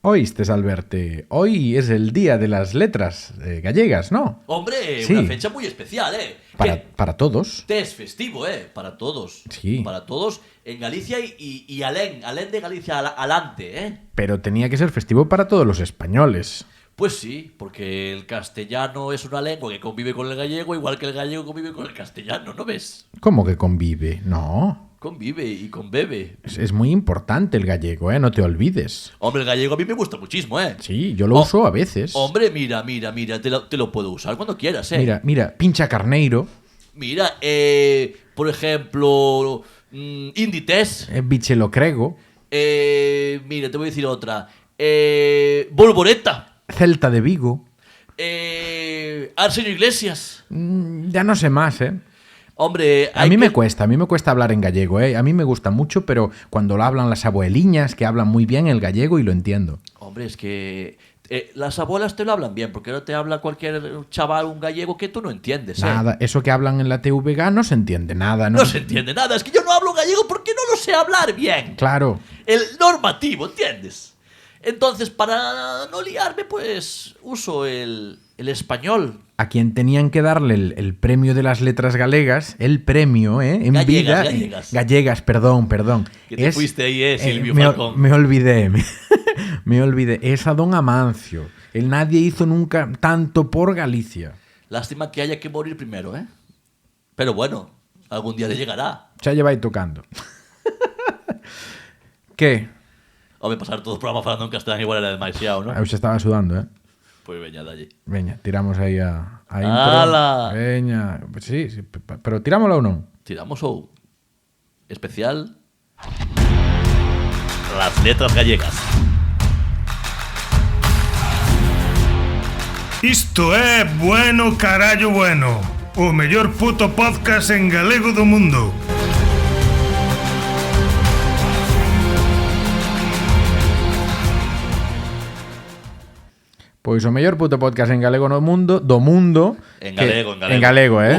Oístes, Alberte, hoy es el día de las letras gallegas, ¿no? Hombre, Sí. una fecha muy especial, ¿eh? Para todos. Te es festivo, ¿eh? Para todos. Sí. Para todos en Galicia y alén de Galicia alante, ¿eh? Pero tenía que ser festivo para todos los españoles. Pues sí, porque el castellano es una lengua que convive con el gallego, igual que el gallego convive con el castellano, ¿no ves? ¿Cómo que convive? No. Convive y conbebe. Es muy importante el gallego, ¿eh? No te olvides. Hombre, el gallego a mí me gusta muchísimo, ¿eh? Sí, yo lo uso a veces. Hombre, mira, te lo puedo usar cuando quieras, ¿eh? Mira, pincha carneiro, Mira, por ejemplo, Inditex. bichelocrego, Mira, te voy a decir otra. Bolboreta. celta de Vigo. Arsenio Iglesias. Ya no sé más, ¿eh? Hombre, A mí me cuesta hablar en gallego, ¿eh? A mí me gusta mucho, pero cuando lo hablan las abueliñas, que hablan muy bien el gallego y lo entiendo. Hombre, es que las abuelas te lo hablan bien, porque ahora te habla cualquier chaval, un gallego que tú no entiendes, ¿eh? Nada, eso que hablan en la TVG no se entiende nada, ¿no? No se entiende nada, es que yo no hablo gallego porque no lo sé hablar bien. Claro. El normativo, ¿entiendes? Entonces, para no liarme, pues uso el español. A quien tenían que darle el premio de las letras galegas, el premio, ¿eh? En vida. Gallegas, perdón. Que te fuiste ahí, Silvio me, Falcón. me olvidé. Me olvidé. Es a don Amancio. El nadie hizo nunca tanto por Galicia. Lástima que haya que morir primero, ¿eh? Pero bueno, algún día le llegará. Xa lle vai tocando. Que? Home, pasar todo o programa falando en castellano igual era demasiado, ¿no? Eu xa estaba sudando, ¿eh? Pues veña, dalle. Veña, tiramos aí a intro. ¡Hala! Veña, sí, pero tirámosla ou non? Tiramos o especial las letras gallegas. Isto é Bueno Carallo Bueno, o mellor puto podcast en galego do mundo. Pois o mellor puto podcast en galego no mundo, do mundo. En galego. En galego, ¿eh?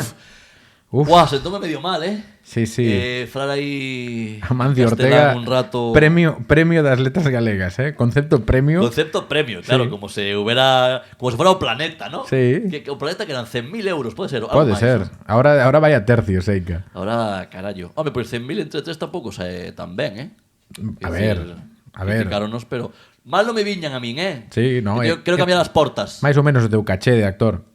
Uf. Guau, sentóme medio mal, ¿eh? Sí. Falar aí Amancio castelán Ortega, un rato. premio das letras galegas, ¿eh? Concepto premio. Concepto premio, claro, Sí. como si fuera o planeta, ¿no? Sí. Que o planeta que eran 100.000 euros, puede ser. Algo Pode máis, ser. ¿no? Ahora vai a tercio, Seica. Ahora, carallo. Hombre, pues 100.000 entre tres tampouco sae tan ben, ¿eh? A ver. Criticaronos, pero mal non me viñan a min, ¿eh? Sí, no, Que quero cambiar as portas. Mais ou menos o teu caché de actor.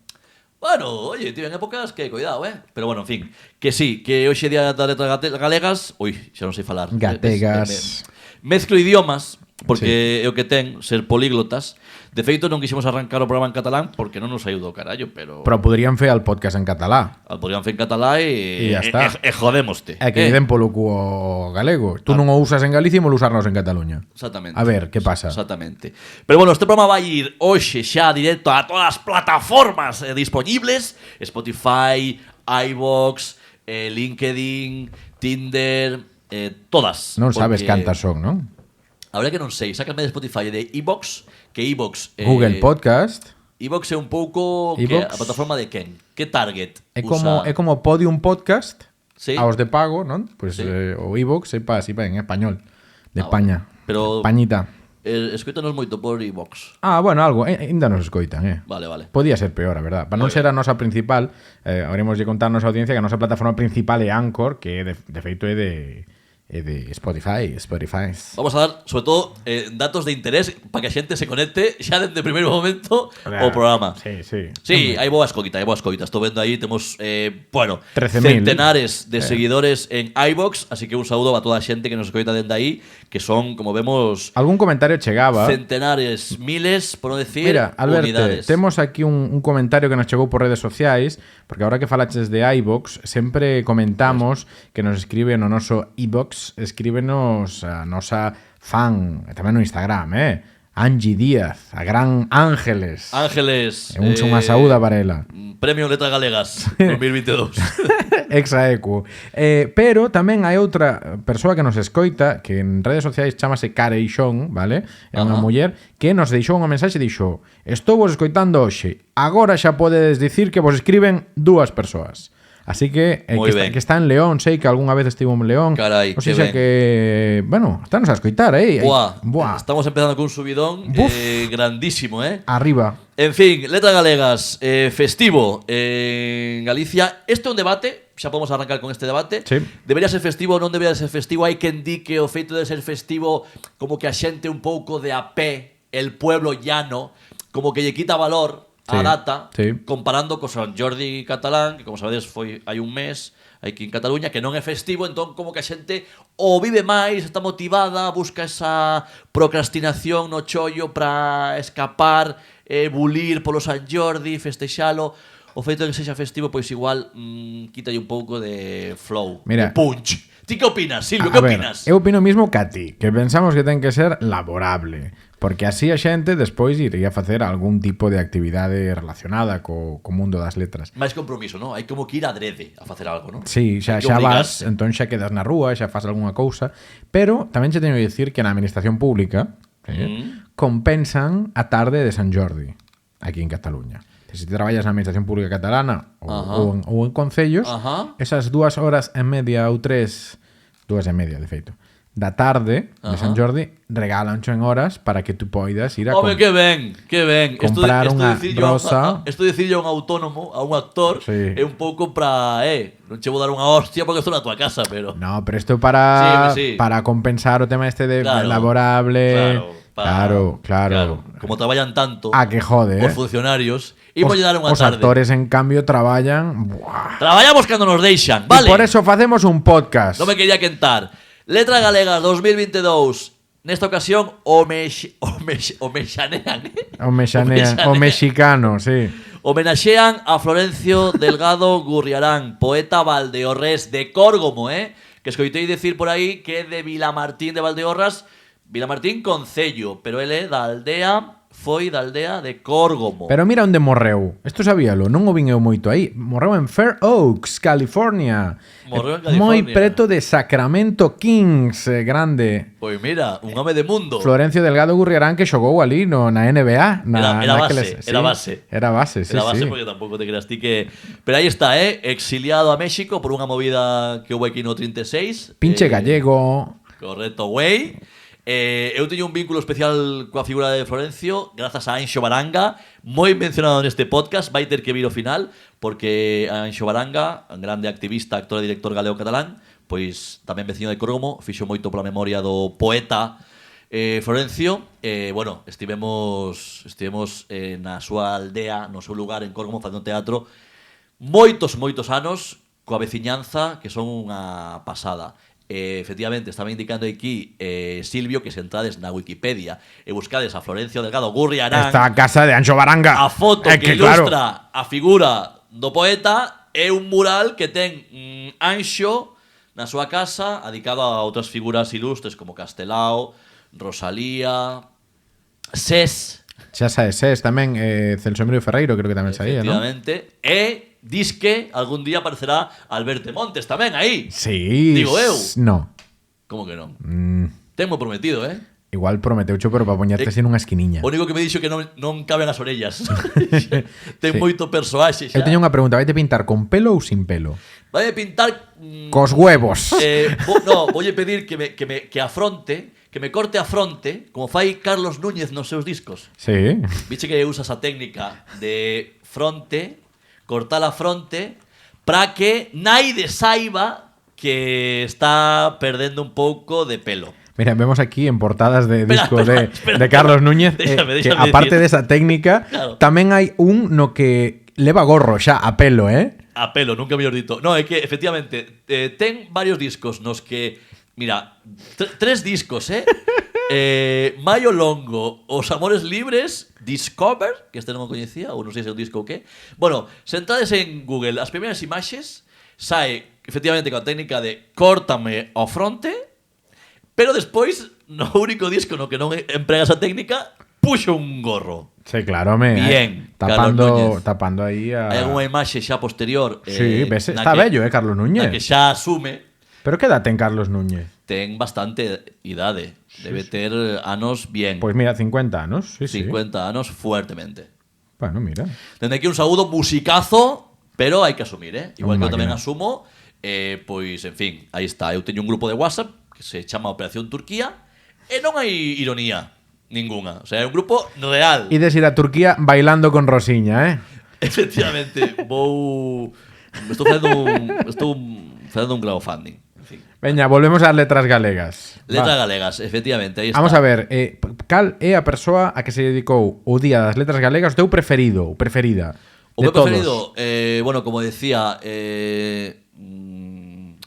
Bueno, oye, tío, en épocas que cuidado, ¿eh? Pero bueno, en fin, que sí, que hoxe é día das letras galegas. Ui, xa non sei falar. Gategas. Mezclo idiomas, porque é o que ten ser políglotas. De feito, non quixemos arrancar o programa en catalán porque non nos ayudou, carallo, pero Podrían fer el podcast en catalá. al podrían fer en catalá E ya está. e jodémoste. É que den polo cuo galego. Tú non o usas en Galicia e molo usarnos en Cataluña. Exactamente. A ver, que pasa? Exactamente. Pero bueno, este programa vai ir hoxe xa directo a todas as plataformas disponibles: Spotify, iVoox, LinkedIn, Tinder, todas. Non sabes Porque cantas son, non? A verdade que non sei, sácame de Spotify e de iVoox, que iVoox Google Podcast. iVoox é un pouco que iVoox. a plataforma de quen? Que target É usa? como Podium Podcast. Sí. Aos de pago, non? Pois Sí. o iVoox é pa en español. De Ah, España. bueno. Pero- Españita. Escoítanos moito por iVoox. Bueno, algo. Ainda nos escoitan, Vale. Podía ser peor, a verdad. Para non ser a nosa principal, habremos de contarnos a audiencia que a nosa plataforma principal é Anchor, que de feito é de Spotify. Vamos a dar, sobre todo, datos de interés para que a xente se conecte xa desde o primeiro momento ao programa. Sí. Sí, hai boas coitas. Estou vendo aí, temos, 13.000. centenares de seguidores en iVoox, así que un saúdo a toda a xente que nos escoita dende aí, que son, como vemos, Algún comentario chegaba. centenares, miles, por non decir, Mira, Alberto, unidades. temos aquí un comentario que nos chegou por redes sociais, porque ahora que falaches de iVoox, sempre comentamos que nos escribe no noso iVoox, escríbenos a nosa fan, e tamén no Instagram, Angie Díaz, a gran Ángeles. Ángeles. Unha saúda para ela. Premio Letras Galegas 2022. Exaequo. Pero tamén hai outra persoa que nos escoita, que en redes sociais chamase Careixón, vale? É unha Ajá. muller que nos deixou unha mensaxe e dixo: "Estou vos escoitando hoxe. Agora xa podedes dicir que vos escriben dúas persoas. Así que, Moi ben. que está en León, sei que algunha vez estivo en León. Carai, o sea, que ben. que, bueno, estános a escoitar, Buah. Estamos empezando con un subidón grandísimo, Arriba. En fin, letras galegas, festivo en Galicia. Este é un debate, xa podemos arrancar con este debate. Sí. Debería ser festivo ou non debería ser festivo? Hai quen di que o feito de ser festivo como que a xente un pouco de a pé, el pueblo llano, como que lle quita valor a Sí, data, sí. comparando co San Jordi catalán, que como sabedes foi hai un mes aquí en Cataluña, que non é festivo, entón como que a xente o vive máis, está motivada, busca esa procrastinación no chollo para escapar, bulir polo San Jordi, festexalo. O feito de que sexa festivo, pois igual quítalle un pouco de flow, Mira. de punch. Ti que opinas, Silvio? A Que ver, opinas? eu opino mismo que a ti, que pensamos que ten que ser laborable, porque así a xente despois iría facer algún tipo de actividade relacionada co mundo das letras. Máis compromiso, non? Hai como que ir adrede a facer algo, non? Sí, xa Hai que vas, obligarse. entón xa quedas na rúa, xa faz algunha cousa, pero tamén xe teño que dicir que na administración pública compensan a tarde de San Jordi aquí en Cataluña. Se ti traballas na administración pública catalana ou en concellos, esas 2 horas e media ou 3, 2 e media, de feito, da tarde de San Jordi regalancho en horas para que tú poidas ir a Home, que ben, que ben. comprar unha rosa. Isto dicirlo a un autónomo, a un actor, Sí. é un pouco para, non che vou dar unha hostia porque estou na tua casa, pero... No, pero isto para Sí. para compensar o tema este de Claro, laborable. Claro. Como traballan tanto Que jode, os funcionarios, imos lle dar unha Os tarde. actores, en cambio, traballan. Buah. Traballamos cando nos deixan, E vale? por eso facemos un podcast. Non me quería quentar. Letra Galega 2022. Nesta ocasión o mexanean, O mexicano, sí. Homenaxean a Florencio Delgado Gurriarán, poeta valdeorrés de Córgomo, que escoitei decir por aí que é de Vilamartín de Valdeorras, Vilamartín concello, pero ele é da aldea, foi da aldea de Córgomo. Pero mira onde morreu. Isto sabíalo, non o vin eu moito aí. Morreu en Fair Oaks, California. Morreu en California. Moi preto de Sacramento Kings, grande. Pois mira, un home de mundo. Florencio Delgado Gurriarán que xogou ali na NBA. Era naqueles- base, era base. Era base, sí, Era base sí. porque tampouco te creas ti que... Pero aí está, exiliado a México por unha movida que houve aquí no 36. Pinche gallego. Correcto, güey. Eu teño un vínculo especial coa figura de Florencio grazas a Anxo Baranga, moi mencionado neste podcast, vai ter que vir ao final, porque Anxo Baranga, un grande activista, actor e director galego-catalán, pois tamén veciño de Córgomo, fixo moito pola memoria do poeta Florencio. Bueno, estivemos na súa aldea, no seu lugar en Córgomo, facendo teatro moitos anos coa veciñanza, que son unha pasada. Efectivamente, estaba indicando aquí Silvio que se entrades na Wikipedia e buscades a Florencio Delgado Gurriarán, Esta casa de Anxo Baranga. a foto É que claro, ilustra a figura do poeta é un mural que ten Anxo na súa casa, dedicado a outras figuras ilustres como Castelao, Rosalía, Sés, xa sabes, tamén Celso Emilio Ferreiro, creo que tamén saía, ¿no? efectivamente, e disque algún día aparecerá Alberto Montes tamén aí. Sí. Digo eu. No. Como que non? Tenmo prometido, Igual prometeucho, pero para poñerte así nunha esquiniña. O único que me dixo que non caben as orellas. Ten Sí. moito persoaxe xa. Eu teño unha pregunta, vaite pintar con pelo ou sin pelo? Vai pintar... Cos huevos. Voulle pedir que afronte, que me corte a fronte, como fai Carlos Núñez nos seus discos. Sí. Viche que usa esa técnica de fronte, cortar a fronte, para que naide saiba que está perdendo un pouco de pelo. Mira, vemos aquí en portadas de Espera, discos espera, de Carlos Núñez déjame que aparte decir. de esa técnica, Claro. tamén hai un no que leva gorro xa a pelo, A pelo, nunca mellor dito. No, é que efectivamente ten varios discos nos que, mira, 3 discos, Maio Longo, Os Amores Libres, Discover, que este non o coñecía, ou non sei se é un disco ou que. Bueno, se entrades en Google, as primeiras imaxes, sae efectivamente con a técnica de córtame ao fronte, pero despois, no único disco no que non emprega esa técnica, puxo un gorro. Sí, claro, Bien, Carlos Núñez. tapando aí a... Hai unha imaxe xa posterior Sí, ves, na está que- bello, Carlos na Núñez. que xa asume. Pero que edad ten Carlos Núñez? Ten bastante idade. Debe ter anos bien. Pois mira, 50 anos, sí, 50 anos fuertemente. Bueno, mira. Dende aquí un saúdo musicazo, Pero hai que asumir, igual que eu tamén máquina. asumo, pois, en fin, aí está. Eu teño un grupo de WhatsApp que se chama Operación Turquía e non hai ironía ninguna. O sea, é un grupo real. Ides ir a Turquía bailando con Rosiña, eh? Efectivamente, estou facendo un crowdfunding. En fin. Veña, volvemos ás letras galegas. Letras Va. galegas, efectivamente, aí está. Vamos a ver, cal é a persoa a que se dedicou o Día das Letras Galegas o teu preferido ou preferida? O meu de todos? preferido, bueno, como decía,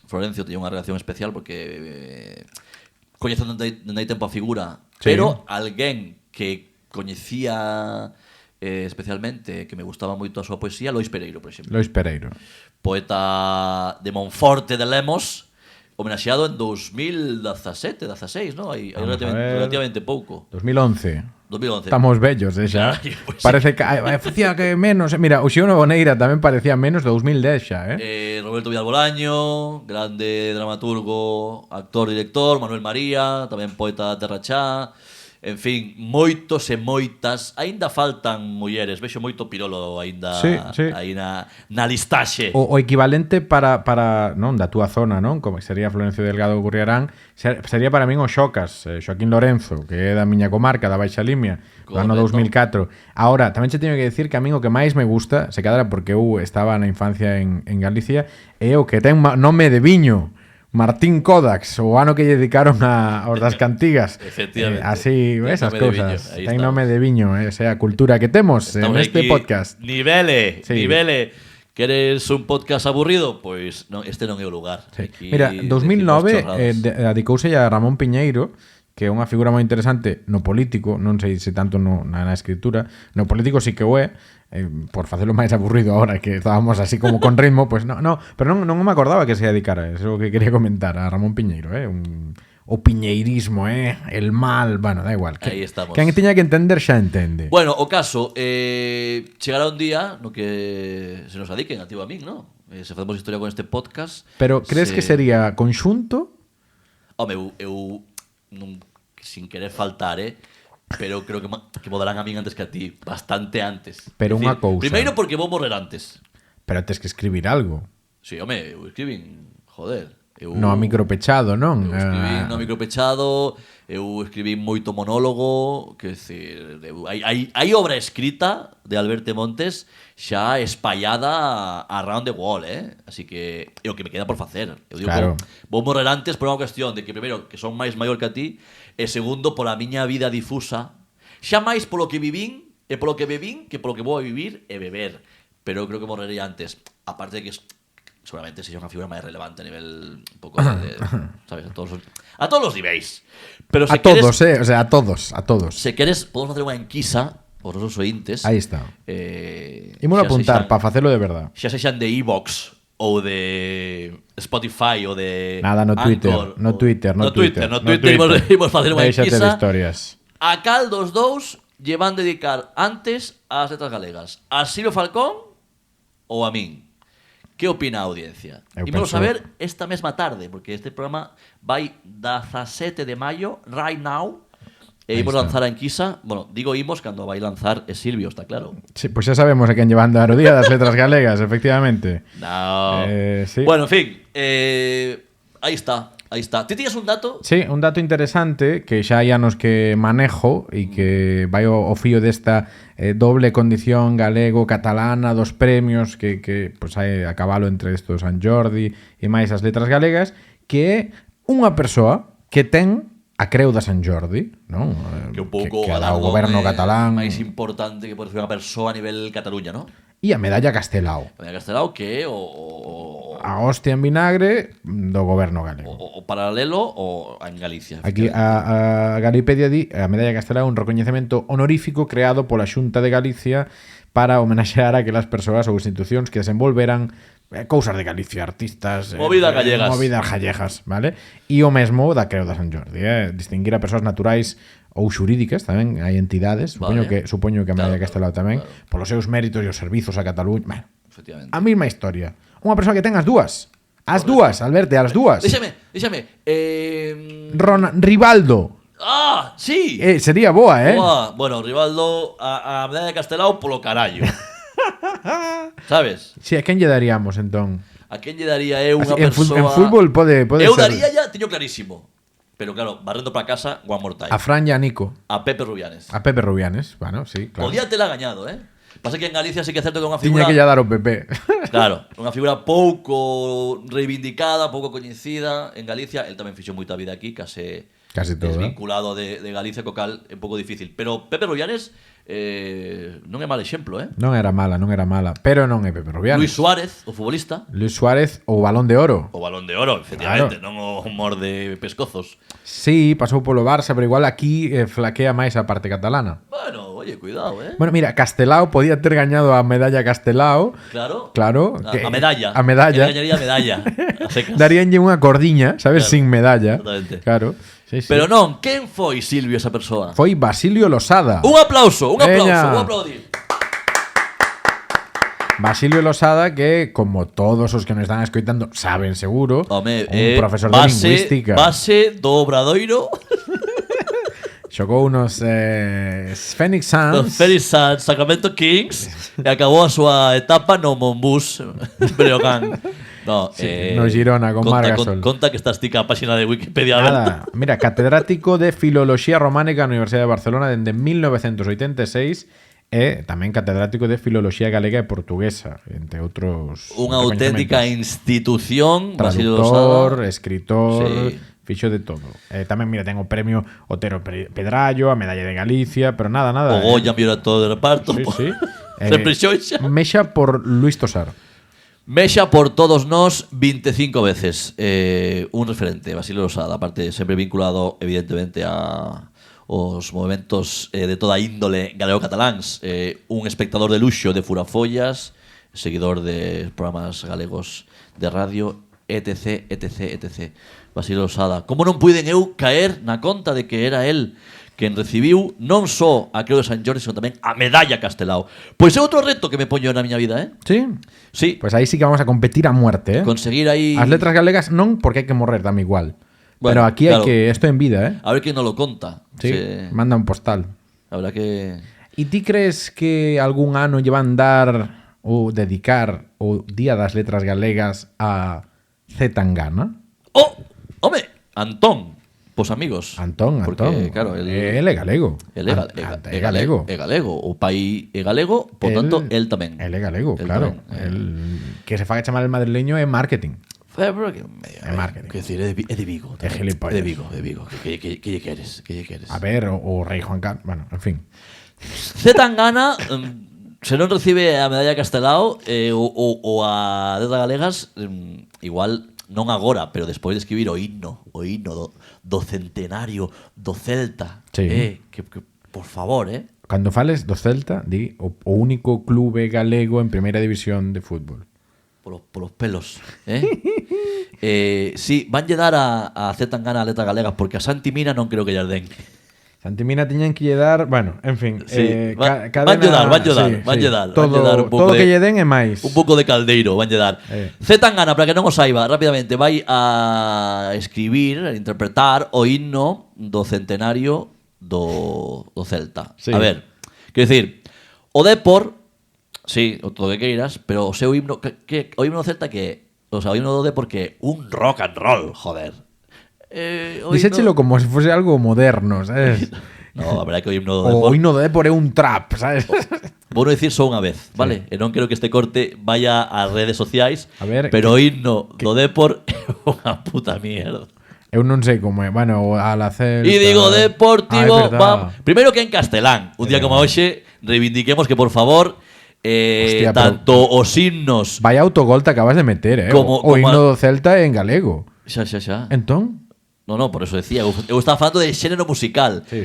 Florencio tiña unha relación especial porque coñezo dende hai tempo a figura, Sí. pero alguén que coñecía especialmente, que me gustaba moito a súa poesía, Lois Pereiro, por exemplo. Lois Pereiro. Poeta de Monforte de Lemos, homenaxeado en 2017, 16, ¿no? Hai Vamos a ver. relativamente pouco. 2011. 2011. Estamos bellos, xa. Ay, pues sí. Parece que facía que menos. Mira, o Xiono Boneira tamén parecía menos de 2010 xa, Roberto Vidal Bolaño, grande dramaturgo, actor, director, Manuel María, tamén poeta da Terra Chá. En fin, moitos e moitas. Aínda faltan mulleres, vexo moito pirolo aínda Sí, sí. aí na listaxe. O equivalente para non da túa zona, non? Como sería Florencio Delgado Gurriarán, sería para min o Xocas, Xoaquín Lorenzo, que é da miña comarca, da Baixa Limia, do ano Correcto. 2004. Ahora, tamén che teño que decir que a min o que máis me gusta, se cadra porque eu estaba na infancia en Galicia, é o que ten nome de viño. Martín Kodax, o ano que lle dedicaron aos das cantigas. Efectivamente. Así, Ten esas nome de cousas. viño, aí Ten estamos. nome de viño, esa é a cultura que temos Estamos en este aquí. podcast. Nivele, Sí. nivele. Queres un podcast aburrido? Pois non, este non é o lugar. Sí. Aquí Mira, decimos 2009 chorradas. dedicouse a Ramón Piñeiro, que é unha figura moi interesante no político, non sei se tanto na escritura, no político sí que o é, por facelo máis aburrido ahora que estábamos así como con ritmo, pues no, pero non me acordaba que se dedicara, eso é o que quería comentar a Ramón Piñeiro, o piñeirismo, el mal, bueno, da igual. Aí estamos. Quen tiña que entender xa entende. Bueno, o caso, chegará un día no que se nos adiquen a ti ou a min, ¿no? Se facemos historia con este podcast. Pero crees que sería conxunto? Home, eu non, sin querer faltar, pero creo que me darán a min antes que a ti, bastante antes. Pero É unha dicir, cousa. Primeiro porque vou morrer antes. Pero tes que escribir algo. Sí, home, eu escribín, joder. No a micropechado, non? Eu escribín no micropechado, eu escribín moito monólogo, que decir, hai obra escrita de Alberto Montes xa espallada around the world, así que é o que me queda por facer. Eu digo, Claro. vou morrer antes por unha cuestión de que primeiro que son máis maior que a ti e segundo pola miña vida difusa, xa máis polo que vivín e polo que bebín que polo que vou a vivir e beber. Pero eu creo que morrerei antes, aparte de que seguramente sexa unha figura máis relevante a nivel un pouco de sabes, a todos os niveis. Pero se A todos, o sea, a todos. Se queres, podemos facer unha enquisa aos nosos ointes. Aí está. Xa Imos apuntar sexan- para facelo de verdad. xa sexan de iVoox ou de Spotify ou de Nada, no Twitter, Anchor, no ou- Twitter, no Twitter. imos facer unha Déixate de enquisa. historias. A cal dos dous lle van dedicar antes ás letras galegas? A Silvio Falcón ou a min? Que opina a audiencia? Eu Imos penso- saber esta mesma tarde, porque este programa vai 17 de maio, right now, e Aí imos está. lanzar a enquisa. Bueno, digo imos cando vai lanzar é Silvio, está claro. Sí, pues xa sabemos a quen llevando a Día das Letras Galegas, efectivamente. No. Sí. Bueno, en fin, aí está. Aí está. Ti tiñas un dato? Sí, un dato interesante que xa hai anos que manejo e que vai ao fío desta doble condición galego-catalana dos premios que pues, hai a cabalo entre estos San Jordi e máis as letras galegas, que é unha persoa que ten a creu da San Jordi, non? Que un pouco que dá o goberno catalán máis importante que pode ser unha persoa a nivel Cataluña, ¿no? e a medalla Castelao. A Castelao que é A hostia en vinagre do goberno galego. o paralelo o en Galicia. Aquí a Galipedia di a medalla Castelao é un recoñecemento honorífico creado pola Xunta de Galicia para homenaxear a aquelas persoas ou institucións que desenvolveran cousas de Galicia, artistas, Movidas gallegas. movidas gallegas, vale? E o mesmo da creu da San Jordi, distinguir a persoas naturais ou xurídicas, tamén hai entidades, Vale. supoño que a medalla Claro, Castelao tamén, claro. polos seus méritos e os servizos a Cataluña. Bueno, Efectivamente. a mesma historia. Unha persoa que ten as dúas. As dúas, Alberto, as dúas. Déxame. Rivaldo. Sí. Sería boa, Boa. Bueno, Rivaldo a medalla de Castelao polo carallo. Sabes? Si, a quen lle daríamos, entón? A quen lle daría eu unha Así, persoa... En fútbol pode eu ser. daría ya, teño clarísimo. Pero claro, barrendo para casa, one more time. A Fran e a Nico. A Pepe Rubianes. A Pepe Rubianes. Bueno, sí, claro. Podía tela gañado, Pasa que en Galicia sí que é certo que é unha Tiña figura... que lle dar o Pepe. Claro, unha figura pouco reivindicada, pouco coñecida. En Galicia, el tamén fixo moita vida aquí, case todo. desvinculado de Galicia, co cal é un pouco difícil. Pero Pepe Rubianes non é mal exemplo, Non era mala. Pero non é Pepe Rubianes. Luis Suárez, o futbolista. Luis Suárez, o Balón de Oro. O Balón de Oro, efectivamente, non o humor de pescozos. Sí, pasou polo Barça, pero igual aquí flaquea máis a parte catalana. Bueno, oye, cuidado, Bueno, mira, Castelao podía ter gañado a medalla Castelao. Claro. Que, A medalla. A medalla. Él gañaría a medalla. A secas. Daríanlle unha cordiña, sabes, Claro, sin medalla. exactamente. Claro. Sí. Pero non, quen foi Silvio esa persoa? Foi Basilio Losada. Un aplauso, Veña. un aplaudir. Basilio Losada, que como todos os que nos están escoitando saben seguro, Home, un profesor de lingüística. Base do Obradoiro, Xogou unos Phoenix Suns. dos Phoenix Suns, Sacramento Kings, e acabou a súa etapa no Monbus Breogán. No, Sí, no Girona, con Margasol. Conta que estás tica a página de Wikipedia aberta. Nada, mira, catedrático de Filoloxía Románica na Universidade de Barcelona dende 1986 e tamén catedrático de Filoloxía Galega e Portuguesa, entre outros Unha auténtica institución, Basilio traductor, Losada. escritor, Sí. fixo de todo. Tamén, mira, ten o premio Otero Pedrallo, a medalla de Galicia, pero nada. O Goya mellor actor de reparto. Sí. Sempre xoixa. Mexa por Luis Tosar. Mexa por todos nós 25 veces. Un referente, Basilio Losada, aparte sempre vinculado evidentemente a os movementos de toda índole galego-cataláns, un espectador de luxo de Furafollas, seguidor de programas galegos de radio, etc. Basilio Losada. Como non puiden eu caer na conta de que era el quen recibiu non só a Creu de San Jordi, sino tamén a medalla Castelao. Pois é outro reto que me poño na miña vida, Sí? Sí, Pues aí sí que vamos a competir a muerte, conseguir aí... As letras galegas non, porque hai que morrer, dame igual. Bueno, pero aquí claro. hai que... Esto en vida, A ver quen nos lo conta. Sí, manda un postal. Habrá que... E ti crees que algún ano lle van dar ou dedicar o Día das Letras Galegas a C. Tangana? ¡Oh! ¡Home! Antón. Pos amigos. Antón. Porque, claro, Él é galego. El é galego. É galego. O pai é galego, por tanto, el tamén. Él é galego, El claro. tamén. El que se faga chamar el madrileño é marketing. Pero É marketing. Quer decir, é de Vigo. É gilipollas. É de Vigo. Que lle queres? Que lle queres? A ver, o rei Juan Carlos. Bueno, en fin. C. Tangana, se non recibe a medalla Castelao ou a Letras Galegas, igual non agora, pero despois de escribir o himno do centenario do Celta. Sí. Que por favor, Cando fales do Celta, di o único clube galego en primeira división de fútbol. Polos pelos, sí, vanlle dar a C. Tangana a Letras Galegas porque a Santi Mina non creo que lles den. Santimina tiñan que lle dar, bueno, en fin, Sí, cadena, vanlle dar un pouco todo de, que lle den é máis. un pouco de caldeiro, vanlle dar. C. Tangana, para que non o saiba, rápidamente vai a escribir, a interpretar o himno do centenario do Celta. Sí. A ver, quero dicir, o Depor, sí, o todo que queiras, pero o seu himno, o himno do Celta que, o sea, o himno do Depor que un rock and roll, joder. Dixéchelo como se fose algo moderno, sabes? No, a verdade que o himno do O Depor... hino do Depor é un trap, sabes? Vou dicir só unha vez, vale? E non quero que este corte vaya ás redes sociais, A ver, pero o himno do Depor é unha puta mierda. Eu non sei como é. Bueno, a la Celta... E digo Deportivo, verdad. primeiro que en castelán. Un día como hoxe reivindiquemos que, por favor, Hostia, tanto os himnos... Vaya autogol te acabas de meter, o hino do Celta é en galego. Xa. Entón? No, por eso decía. Eu estaba falando de xénero musical. Sí.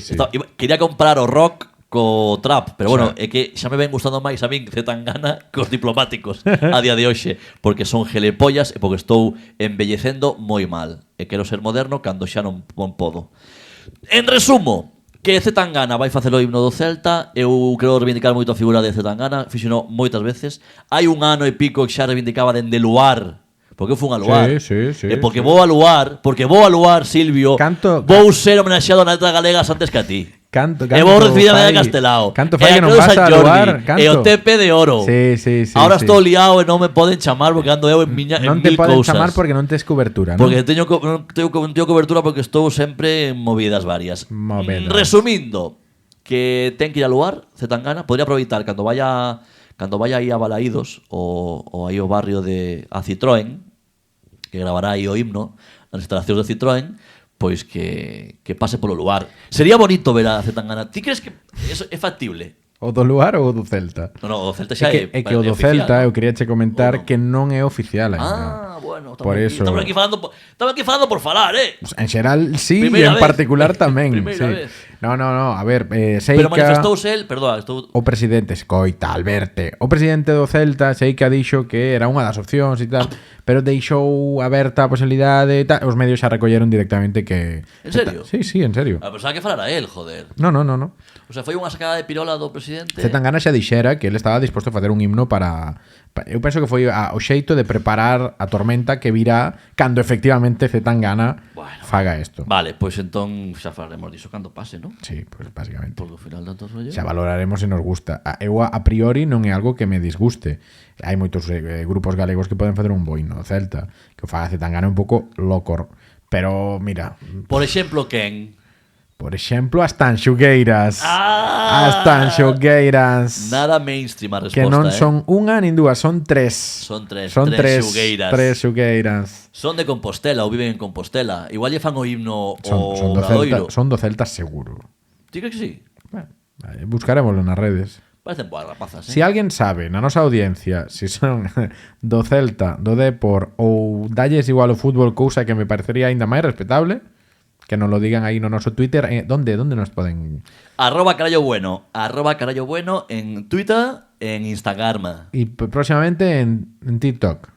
Quería comparar o rock co trap, pero bueno, é que xa me ven gustando máis a min C. Tangana cos diplomáticos a día de hoxe, porque son gelepollas e porque estou embellecendo moi mal. E quero ser moderno cando xa non podo. En resumo, que C. Tangana vai facer o himno do Celta. Eu quero reivindicar moito a figura de C. Tangana, fixeno moitas veces. Hai un ano e pico que xa reivindicaba dende Luar, porque eu fun a Luar. Sí, E porque vou a Luar, Silvio, Canto- vou ser homenaxeado na Letras Galegas antes que a ti. Canto E vou recibir a medalla fai- Castelao. Canto E fai que a non Cruz vas San a Jordi, luar, canto. E o TP de oro. Sí, sí, sí. Ahora sí. estou liado e non me poden chamar porque ando eu en miña Non en te mil poden cousas. chamar porque non tes cobertura, non? Porque non teño cobertura porque estou sempre en movidas varias. Movidas. Resumindo, que ten que ir a lugar, Zetangana, podría aproveitar cando vaya aí a Balaídos ou aí ao barrio de a Citroën, que gravará aí o himno nas instalacións de Citroën, pois que pase polo lugar. Sería bonito ver a Zetangana. Ti crees que eso é factible? O do lugar ou o do Celta? No, o Celta É xa que o do oficial, Celta, ¿no? eu quería che comentar Ou non? que non é oficial ainda. Bueno, Por eso. Estamos aquí falando por falar, En xeral sí, e Primeira en vez. particular tamén. Primeira sí. vez. No, a ver, Seica... Pero manifestouse el, perdón, estou O presidente, escoita, Alberte, o presidente do Celta Seica dixo que era unha das opcións e tal, pero deixou aberta a posibilidade e tal. Os medios xa recolleron directamente que... En serio? Sí, en serio. A pensaba que falara él, joder. No. O sea, foi unha sacada de pirola do presidente. Zetangana xa dixera que ele estaba disposto a facer un himno para eu penso que foi o xeito de preparar a tormenta que virá cando efectivamente Zetangana Bueno. faga isto. Vale, pois entón xa falaremos diso cando pase, ¿no? Sí, pues básicamente. Porque ao final tanto rollo. Xa valoraremos se nos gusta. Eu a priori non é algo que me disguste. Hai moitos grupos galegos que poden facer un bo himno Celta, que o faga Zetangana un pouco loco. Pero mira, Por exemplo, quen? por exemplo, as Tanxugueiras. Ah! As Tanxugueiras. Nada mainstream a resposta, Que non son unha nin dúas, son tres. Son tres xugueiras. Tres xugueiras. Son de Compostela ou viven en Compostela. Igual lle fan o himno Son o do Celta, Obradoiro. son do Celta seguro. Ti crees que sí? Bueno, buscarémoslo nas redes. Parecen boas rapazas, Si alguén sabe na nosa audiencia si son do Celta, do Depor ou dalles igual o fútbol, cousa que me parecería aínda máis respetable, que nos lo digan aí no noso Twitter. ¿Dónde nos poden? @carallo bueno en Twitter, en Instagram. Y próximamente en TikTok.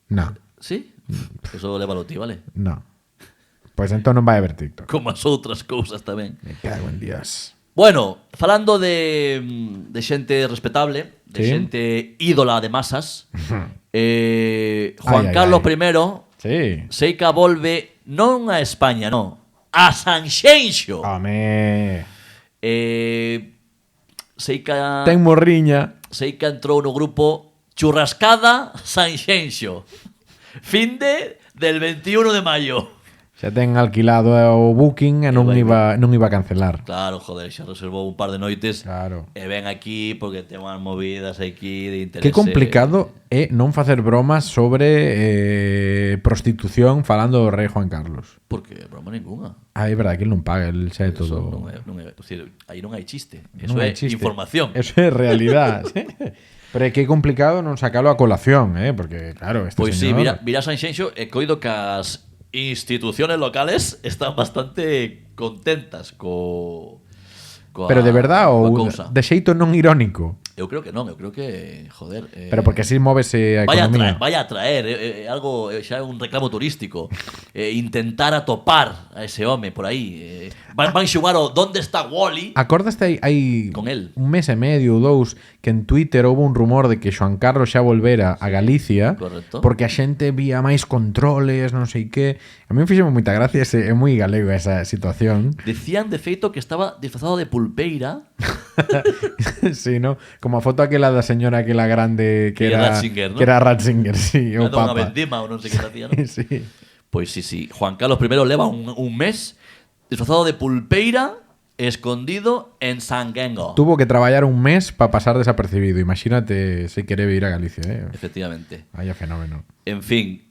No. Sí? Eso lévalo ti, vale? No. Pues entón non vai haber TikTok. Como as outras cousas tamén. Me cago en Dios. Bueno, falando de xente respetable, de Sí. xente ídola de masas, Juan Ai, Carlos ai. I, Sí. Seica volve non a España, no, a Sanxenxo. Home. Seica Ten morriña. entrou no grupo Churrascada Sanxenxo. Del 21 de maio. Xa ten alquilado o booking e non iba a cancelar. Claro, joder, xa reservou un par de noites. Claro. E ven aquí porque ten unhas movidas aquí de interés. Que complicado é non facer bromas sobre prostitución falando do rei Juan Carlos. Porque broma ninguna. Ah, é verdade que ele non paga, ele xa é Eso todo. non é, aí non hai chiste. Eso Non é hai chiste. información. Eso é realidad. Sí. Pero é que é complicado non sacalo a colación, porque claro, este Pois sí, señor... mira Sanxenxo e coido que as instituciones locales están bastante contentas coa Pero de verdad ou cousa. de xeito non irónico. Eu creo que non, eu creo que, joder, Pero porque así móvese a economía. vaya a traer algo, xa é un reclamo turístico. Intentar atopar a ese home por aí. Van xugar o ¿Dónde está Wally? Acordaste hai Con él. un mes e medio ou dous que en Twitter houve un rumor de que Xoan Carlos xa volvera a Galicia. Correcto. Porque a xente vía máis controles, non sei que. A mí me fixeme moita gracia, é moi galego esa situación. Decían de feito que estaba disfrazado de pulpeira. Sí, ¿no? Como a foto aquela da señora aquela grande que Que era Ratzinger, ¿no? Que era Ratzinger, sí, o Dando unha Papa. vendima ou non sei que facía, ¿no? Sí. Pois sí. Juan Carlos I leva un mes disfrazado de pulpeira escondido en Sanguengo. Tuvo que traballar un mes para pasar desapercibido. Imagínate se quere ir a Galicia, Efectivamente. Vaya fenómeno. En fin,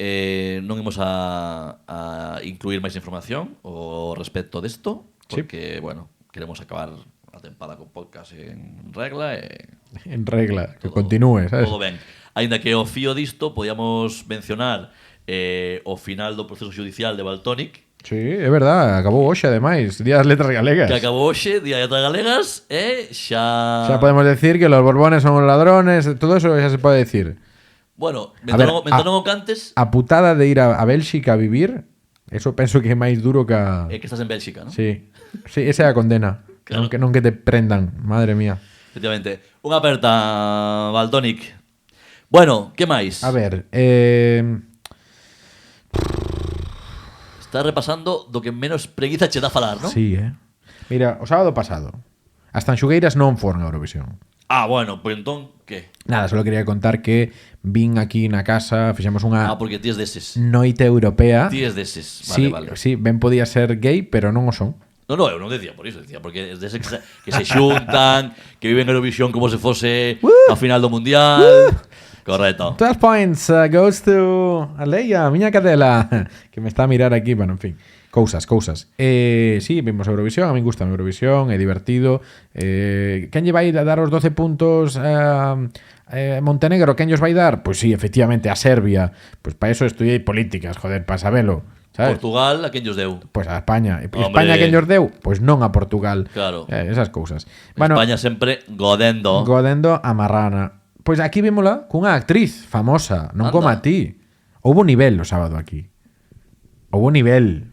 non imos a incluir máis información ao respecto desto, porque, bueno, queremos acabar a tempada con podcast en regla e En regla, que continúe, ¿sabes? todo ben. Aínda que o fío disto podíamos mencionar o final do proceso judicial de Valtonic, Sí, é verdad, acabou hoxe ademais, Día das Letras Galegas. que acabou hoxe, Día de Letras Galegas, e xa... Xa podemos decir que los borbones son os ladrones, todo eso xa se pode decir. Bueno, A ver, mentre non o cantes, A putada de ir a Bélxica a vivir, eso penso que é máis duro que a... que estás en Bélxica, ¿no? Sí, esa é a condena. Claro. Non que te prendan, madre mía. Efectivamente. Unha aperta, Valtonic. Bueno, que máis? A ver, Estás repasando do que menos preguiza che dá falar, ¿no? sí, Mira, o sábado pasado, as Tanxugueiras non foron a Eurovisión. Ah, bueno, pois entón, que? Nada, só quería contar que vin aquí na casa, fixemos unha Porque ti es deses. noite europea. Ti es deses. Sí, Vale. sí, ben podía ser gay, pero non o son. No, eu non decía por iso, decía porque es deses que se xuntan, que viven Eurovisión como se fose a final do Mundial. Correcto. 12 points goes to Aleia, a miña cadela, que me está a mirar aquí, bueno, en fin. Cousas. Sí, vimos Eurovisión, a mí gusta Eurovisión, é divertido. Quen lle vai a dar os 12 puntos Montenegro? Quen llos vai dar? Pois sí, efectivamente, a Serbia. Pois para eso estudiei políticas, joder, para sabelo. ¿Sabes? Portugal, a quen llos deu? Pois a España. E Hombre. España quen llos deu? Pois non a Portugal. Claro. Esas cousas. Bueno, España sempre godendo. godendo a marrana. Pois aquí vímola cunha actriz famosa, non Anda. como a ti. Houbo nivel o sábado aquí. Houbo nivel.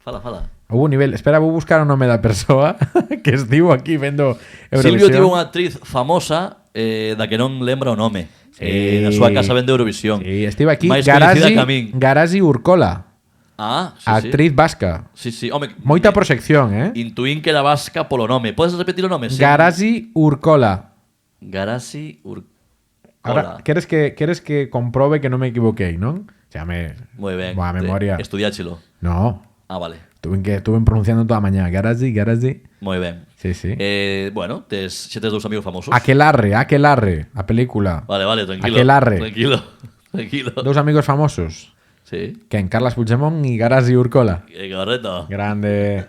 Fala. Houbo nivel. Espera, vou buscar o nome da persoa que estivo aquí vendo Eurovisión. Silvio tivo unha actriz famosa da que non lembra o nome. Sí. Na súa casa vende Eurovisión. Sí, estive aquí. máis coñecida que a min. Garasi Urcola, Ah, sí, actriz vasca. Sí. Home, Moita proxección, intuín que era vasca polo nome. Podes repetir o nome? Sí. Garasi Urcola. Garasi Urcola. Ahora, queres que comprobe que non me equivoquei, non? Chame. Moi ben. Boa memoria. Estudiáchelo. No. Ah, vale. Estuve pronunciando toda a mañá. Garasi. Moi ben. Sí, sí. Bueno, xa tes dous amigos famosos. Aquelarre, a película. Vale, tranquilo. Aquelarre. Tranquilo. Dous amigos famosos. Sí. Quen? Carlas Puigdemont e Garasi Urcola. Correcto. Grande.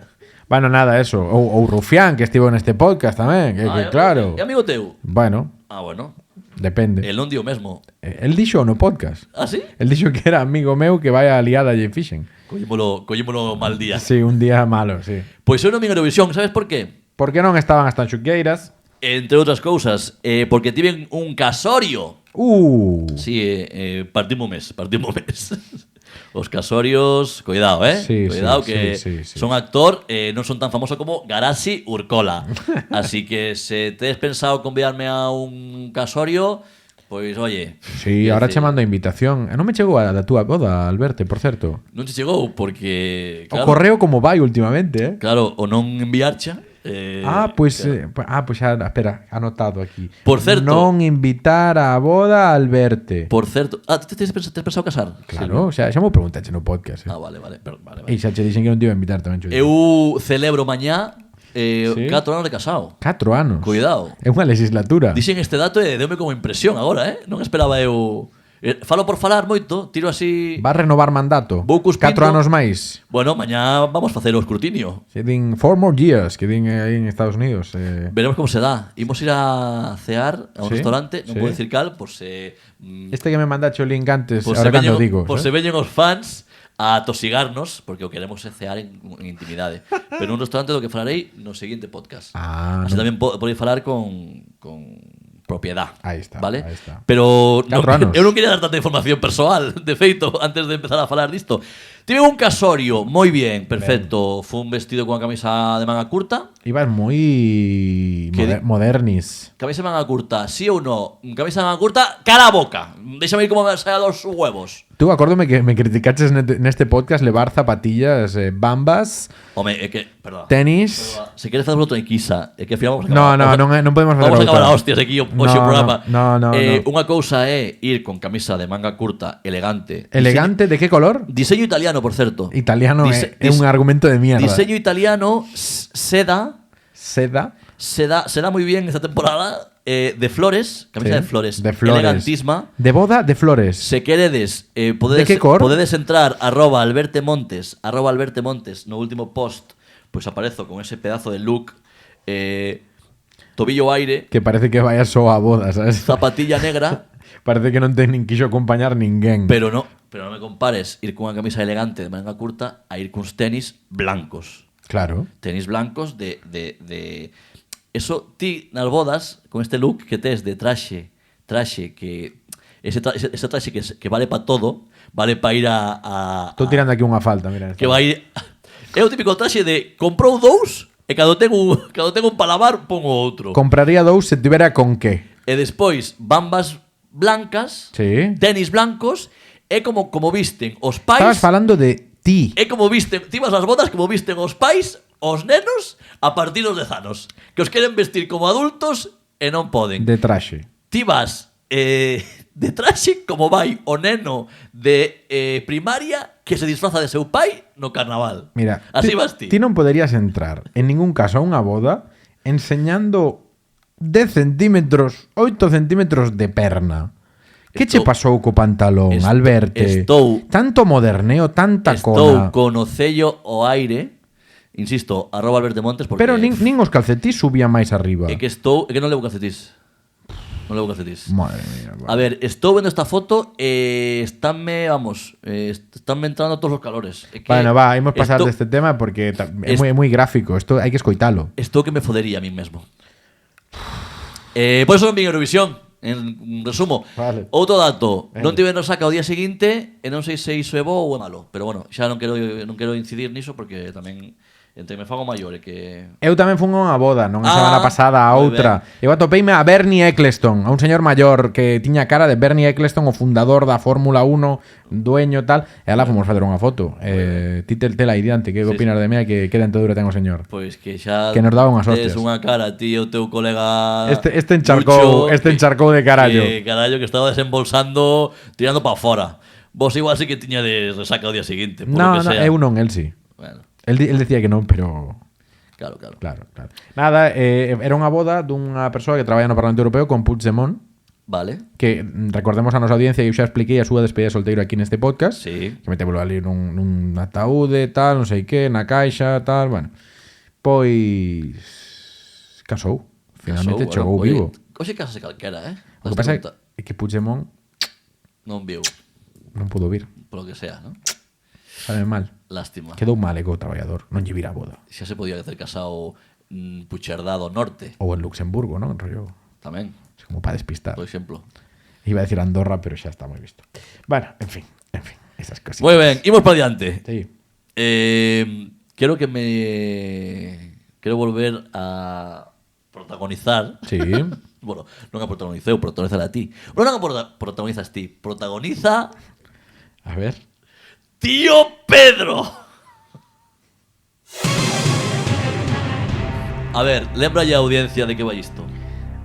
Bueno, nada, eso. Ou Rufián, que estivo neste podcast tamén. Que claro. É amigo teu? Bueno, Ah, bueno. depende. El non dio mesmo. El dixo no podcast. Ah, sí? El dixo que era amigo meu que vai a liada lle fixen. Collémolo mal día. Sí, un día malo, sí. Pois eu non vin Eurovisión, sabes por qué? Por que non estaban as Tanxugueiras? Entre outras cousas, porque tiven un casorio. Sí, partimos mes. Os casorios, cuidado, Sí, cuidado sí, que sí. son actor, non son tan famoso como Garasi Urcola. Así que se tes pensado convidarme a un casorio, pois oye. Sí, ahora che mando a invitación. Non me chegou a da túa boda, Alberto, por certo. Non te chegou porque O correo como vai últimamente, Claro, o non enviarcha. Pois xa, espera, anotado aquí. Por certo. Non invitar á boda a Alberto. Por certo, tes pensado casar? Claro, xa mo preguntache no podcast. Ah, vale. E xa che dixen que non te iba a invitar tamén, Chuy. Eu celebro mañá Sí. 4 anos de casado. 4 anos. Cuidado. É unha legislatura. Dixen este dato e deume como impresión agora, Non esperaba eu... Falo por falar moito, tiro así... Va a renovar mandato. Vou cuspindo. 4 anos máis. Bueno, mañá vamos facer o escrutinio. Se din 4 more years que din aí en Estados Unidos. Veremos como se dá. Imos ir a cear a un Sí, restaurante, non sí. vou dicir cal, por se... Este que me mandache o link antes, Por ahora se cando veñen, digo. por se veñen os fans a tosigarnos, porque o queremos é cear en intimidade. Pero un restaurante do que falarei no seguinte podcast. no. Así tamén podéis falar con propiedad. Aí está, ¿vale? aí está. Pero 4 anos. eu non quería dar tanta información persoal, de feito, antes de empezar a falar disto. Tive un casorio, moi bien, perfecto. Fue un vestido con camisa de manga curta. Ibas moi modernis. Camisa de manga curta, sí ou no? Camisa de manga curta, cara a boca. Déxame ir como me saia dos huevos. Tú acórdome que me criticaches neste podcast levar zapatillas bambas, Home, é que, perdón. tenis. Se queres facer outra enquisa, é que ao final vamos a No, acabar. non podemos facer Vamos a acabar outra. a hostias aquí hoxe o No, programa. no. Unha cousa é ir con camisa de manga curta, elegante. Elegante, de que color? Diseño italiano, por certo. Italiano é un argumento de mierda. Diseño italiano, seda moi bien esta temporada. De flores, camisa Sí, de flores, de flores. elegantísima. De boda, de flores. Se queredes, De que cor? podedes entrar @albertemontes no último post, pues aparezo con ese pedazo de look, tobillo aire, Que parece que vaya só a boda, sabes? zapatilla negra, Parece que non ten nin quixo acompañar ninguén. pero non me compares ir con unha camisa elegante de manga curta a ir cuns tenis blancos. Claro. Tenis blancos de eso, ti nas bodas, con este look que tes de traxe que ese traxe que vale para todo, vale para ir Estou tirando aquí unha falta, mira. que vai é o típico traxe de comprou dous e cando ten un para lavar pon o outro. Compraría 2 se tivera con que. E despois bambas blancas, Sí. tenis blancos, é como visten os pais. Estabas falando de ti. É como visten, ti vas ás bodas como visten os pais os nenos a partir dos 10 anos, que os queren vestir como adultos e non poden. De traxe. Ti vas de traxe como vai o neno de primaria que se disfraza de seu pai no carnaval. Mira, así vas ti. Ti non poderías entrar en ningún caso a unha boda enseñando 10 centímetros, 8 centímetros de perna. Que che pasou co pantalón, al verte? Tanto moderneo, tanta cona. Estou con o cello o aire, insisto, @albertemontes, porque... Pero nin os calcetís subían máis arriba. É que non levo calcetís. Non levo calcetís. Madre mía. A ver, estou vendo esta foto e estánme entrando todos os calores. É que Bueno, imos pasar deste tema porque é moi gráfico. Isto hai que escoitalo. Estou que me fodería a mí mesmo. Por eso non vin Eurovisión. En resumo, vale. Outro dato, non tivemos saca o día seguinte e non sei se iso é bo ou é malo, pero bueno, xa non quero incidir niso porque tamén entre me fago maior e que... Eu tamén fun a unha boda, non a semana pasada, a outra. Eu atopeime a Bernie Eccleston, a un señor maior que tiña cara de Bernie Eccleston, o fundador da Fórmula 1, dueño tal, e alá fomos facer unha foto. Ti tela aí diante, que opinas de mí que dentadura ten o señor? Pois que xa que nos daba unhas hostias. Tes unha cara, ti o teu colega Este encharcou de carallo. Que carallo que estaba desembolsando tirando para fora. Vos igual sí que tiña de resaca o día seguinte. No, eu non, el sí. Bueno. El decía que non, pero... Claro. Nada, era unha boda dunha persoa que traballa no Parlamento Europeo con Puigdemont. Vale. Que recordemos a nosa audiencia, eu xa expliquei a súa despedida de solteiro aquí neste podcast. Sí. Que metémolo ali nun ataúde, tal, non sei que, na caixa, tal, bueno. Pois... casou. Finalmente chegou vivo. Hoxe casase calquera, O que pasa é que Puigdemont non viu. Non pudo vir. Por lo que sea, ¿no? Sabe mal. Lástima. Quedou mal o traballador. Non lle vira a boda. Xa se podía ter casado Puigcerdá do Norte. Ou en Luxemburgo, non? Rollo. Tamén. Como para despistar. Por exemplo. Iba a decir Andorra, pero xa está moi visto. Bueno, en fin, esas cositas. Moi ben, imos para diante. Sí. Quiero volver a protagonizar. Sí. Bueno, non a protagonizar a ti. Non a protagonizas ti, protagoniza... A ver... ¡Tío Pedro! A ver, lembralle a audiencia de que vai isto.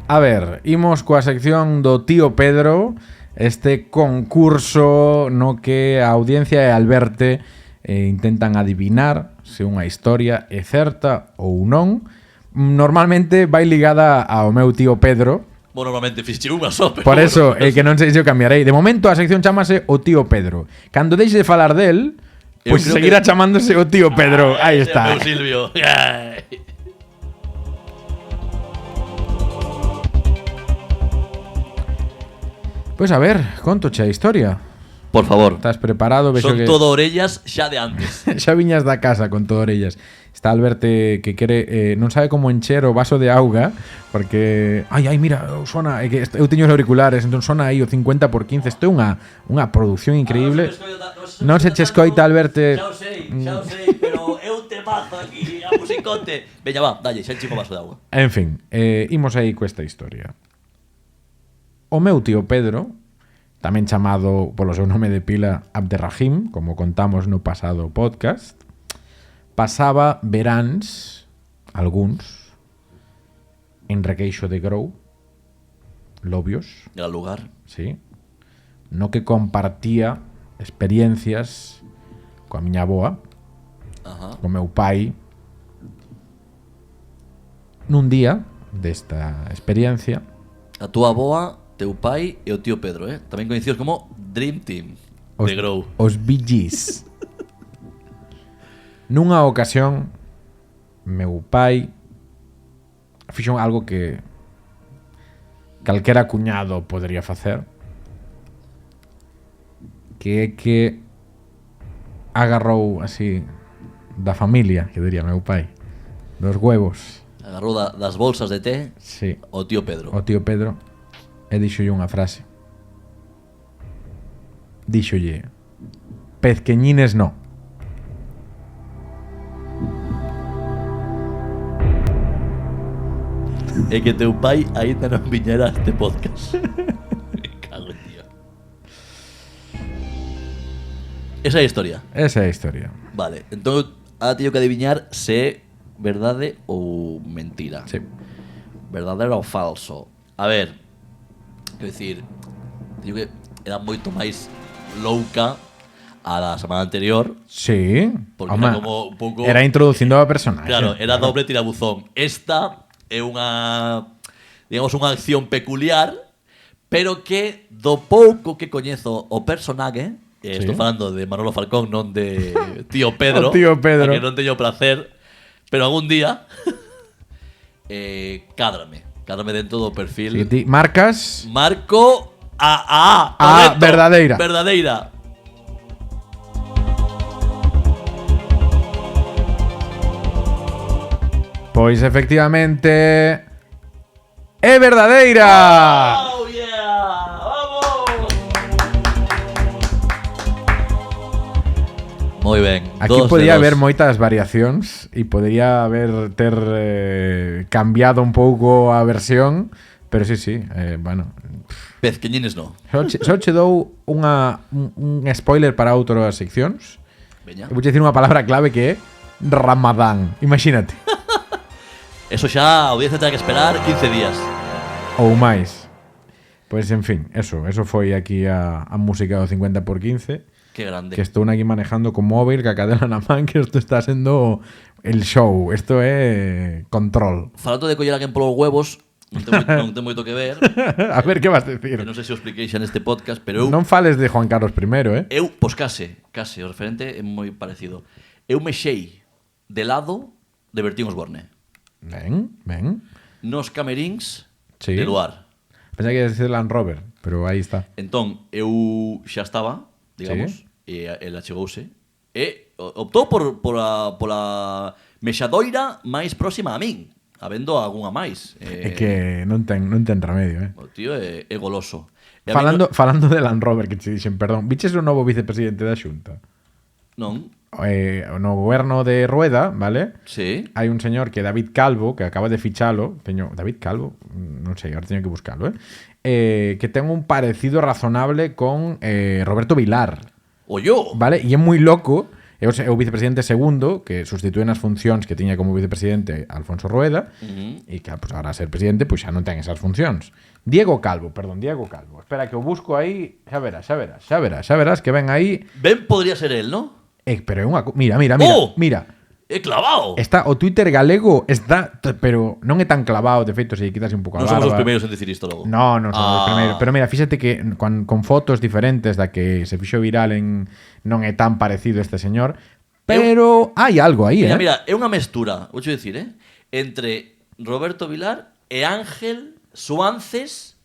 A ver, imos coa sección do Tío Pedro, este concurso no que a audiencia e Alberte intentan adivinar se unha historia é certa ou non. Normalmente vai ligada ao meu tío Pedro. Bueno, normalmente fixe unha só, pero... Por eso, que non sei se o cambiarei. De momento a sección chamase o Tío Pedro. Cando deixe de falar del, pois seguirá chamándose o Tío Pedro. Aí está. Meu Silvio. Pois a ver, contoche a historia. Por favor. Estás preparado? Vexo Son todo orellas xa de antes. Xa viñas da casa con todo orellas. Está Alberte que quere non sabe como encher o vaso de auga porque mira, sona, que eu teño os auriculares, entón sona aí o 50x15. Isto é unha produción increíble. Non se che escoita, Alberte. Xa o sei, pero eu te mazo aquí a musicote. Veña, va, dalle, xa enchimo o vaso de auga. En fin, imos aí co esta historia. O meu tío Pedro, tamén chamado polo seu nome de pila Abderrahim, como contamos no pasado podcast, pasaba veráns, algúns, en Requeixo de Grou, Lobios. Gran lugar. Sí. No que compartía experiencias coa miña avoa, co meu pai. Nun día desta experiencia, a túa avoa, teu pai e o tío Pedro, tamén coñecidos como Dream Team de Grou. Os Bee Gees. Nunha ocasión, meu pai fixo algo que calquera cuñado podría facer, que é que agarrou así da familia, que diría meu pai, dos huevos. Agarrou das bolsas de té, sí, o tío Pedro. O tío Pedro, e díxolle unha frase. Díxolle: pezqueñines no. É que teu pai aínda non viñera a este podcast. Me cago en tío. Esa é a historia. Esa é a historia. Vale, entón ahora teño que adiviñar se verdade ou mentira. Sí. Verdadeiro ou falso. A ver, quero dicir, digo que era moito máis louca a da semana anterior. Sí. Porque Home, era como un pouco... era introducindo a personaxe. Claro, era doble tirabuzón. Esta é unha, digamos, unha acción peculiar, pero que do pouco que coñezo o personaje, estou falando de Manolo Falcón, non de Tío Pedro, O Tío Pedro. a que non teño placer, pero algún día cádrame dentro do perfil. Sí, ti marcas Marco A, correcto, verdadeira. Verdadeira. Pois efectivamente é verdadeira. Oh yeah, vamos. Moi ben. Aquí dos de podía dos. haber moitas variacións e podría haber cambiado un pouco a versión, pero sí, bueno. Pezqueñines no. Só che dou un spoiler para outras seccións. Veña. Vou dicir unha palabra clave que é Ramadán. Imagínate. Eso xa, a audiencia terá que esperar 15 días. Ou máis. Pois en fin, eso foi aquí a música do 50x15. Qué grande. Que estou aquí manejando con móvil, que a cadela na man, que isto está sendo el show. Isto é control. Falando de coller a quen polos huevos, non ten moito que ver. A ver, que vas decir? Que non sei se o expliquei xa neste podcast, pero eu... Non fales de Juan Carlos I, Eu, pois case, o referente é moi parecido. Eu mexei de lado de Bertín Osborne. Ben. Nos camerins Sí. de Luar. Pensaba que ia decir Land Rover, pero aí está. Entón, eu xa estaba, digamos, e el achegouse e optou pola mexadoira máis próxima a min, habendo algunha máis. É que non ten remedio, O tío é goloso. E a Falando de Land Rover, que te dixen, perdón, viches o novo vicepresidente da Xunta? Non? No goberno de Rueda, vale? Sí. Hai un señor que é David Calvo, que acaba de fichalo. David Calvo? Non sei, agora teño que buscalo, que ten un parecido razonable con Roberto Vilar. O yo. Vale? E é moi loco. É o vicepresidente segundo, que sustitúe nas funcións que tiña como vicepresidente Alfonso Rueda, e que pues, ahora a ser presidente pues, xa non ten esas funcións. Diego Calvo. Espera que o busco aí. Xa verás que ven aí. Ben podría ser él, ¿no? Pero é unha... Mira. Oh! Mira. É clavado. Está o Twitter galego está, pero non é tan clavado, de feito, se quitase un pouco a Non barba. somos os primeiros en dicir isto logo. Non somos os primeiros. Pero mira, fíxate que con fotos diferentes da que se fixo viral non é tan parecido este señor, pero hai algo aí, Mira, é unha mestura, vou dicir, entre Roberto Vilar e Ángel Suances,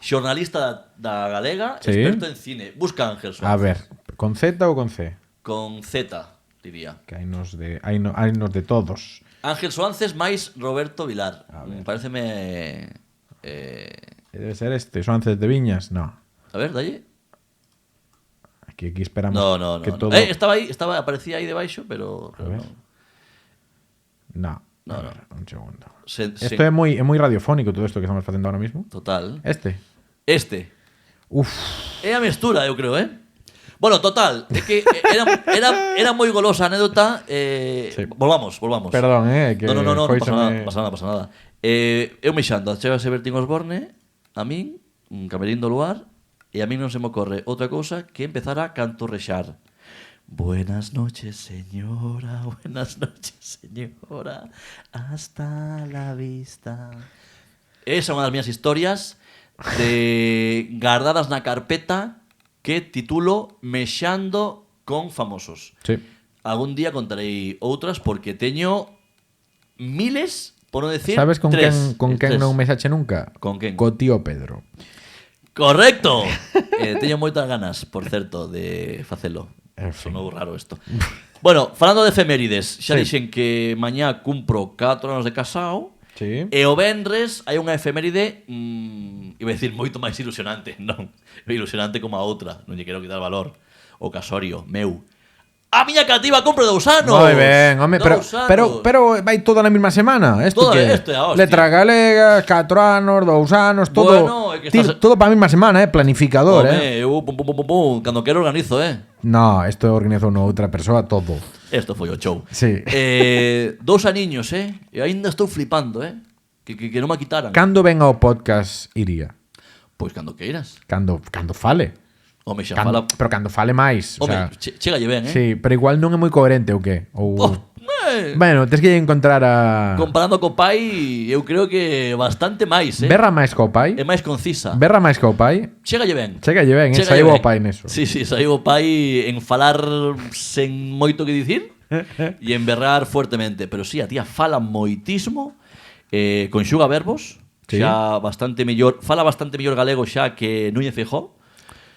xornalista da Galega, Sí. experto en cine. Busca Ángel Suances. A ver, con Z ou con C? Con Z, diría. Que hainos de todos. Ángel Suances máis Roberto Vilar. Paréceme... Debe ser este, son antes de Viñas, no. A ver, dalle. Aquí esperamos No. que todo... Aparecía aí debaixo, pero... A ver. No. No. A ver, un segundo. Isto Isto é moi radiofónico, todo isto que estamos facendo ahora mismo. Total. Este. Uf. É a mestura, eu creo, Bueno, total, é que era moi golosa a anécdota. Sí. Volvamos. Perdón, que No fóiseme... pasa nada. Eu mexando, chegase Bertín Osborne, a min, un camerín do Luar, e a min non se me ocorre outra cousa que empezar a cantorrexar. Buenas noches, señora, hasta la vista. Esa é unha das miñas historias guardadas na carpeta que titulo Mexando con famosos. Sí. Algún día contarei outras porque teño miles, por non decir Sabes con tres. quen non me sache nunca? Con quen? Co tío Pedro. Correcto. Teño moitas ganas, por certo, de facelo. En fin. Sonou raro isto. Bueno, falando de efemérides, xa Sí. dixen que mañá cumpro 4 anos de casao. Sí. E o venres hai unha efeméride iba a decir moito máis ilusionante. Non, ilusionante como a outra. Non lle quero quitar valor. O casorio, meu. A miña cativa compro 2 anos. Moi ben, home, 2 anos. pero vai toda na mesma semana. Isto Toda, que isto é a hostia. Letra galega, 4 anos, 2 anos, todo. Bueno, é que estás- Todo para a mesma semana, planificador, Home, eu, pum, cando quero organizo, No, isto organizou outra persoa todo. Esto foi o show. Sí. 2 aniños, E aínda estou flipando, Que non me quitaran. Cando ven ao podcast iría? Pois cando queiras. Cando fale. Home, xa Cando, fala... pero cando fale máis. O Home, sea, chegalle ben, sí, pero igual non é moi coherente ou que? Ou... Bueno, tens que encontrar a... Comparando co pai, eu creo que bastante máis, Berra máis co pai. É máis concisa. Berra máis co pai. Chegalle ben. Chegalle ben, Chegalle saiu ben. o pai neso. Sí, saiu o pai en falar sen moito que dicir e en berrar fuertemente. Pero sí, a tía fala moitismo, conxuga verbos, Sí. xa bastante mellor, fala bastante mellor galego xa que Núñez Feijóo,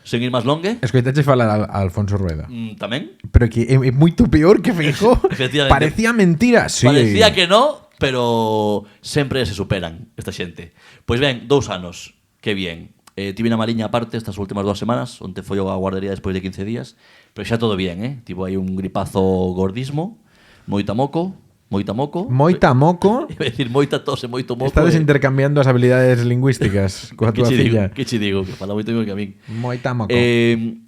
sen ir máis longe. Escoitaches falar a Alfonso Rueda. Tamén. Pero que é moito peor que Feijóo. Efectivamente. Parecía mentira. Sí. Parecía que no, pero sempre se superan esta xente. Pois ben, 2 anos, que bien. Tive na Mariña aparte estas últimas 2 semanas, onde foi a guardería despois de 15 días, pero xa todo bien, Tivo aí un gripazo gordismo, moita moco. Moita moco. Iba a decir moita tos e moito moco. Estades intercambiando as habilidades lingüísticas coa tua filla. Que che digo? Que fala moito mellor que a min. Moita moco.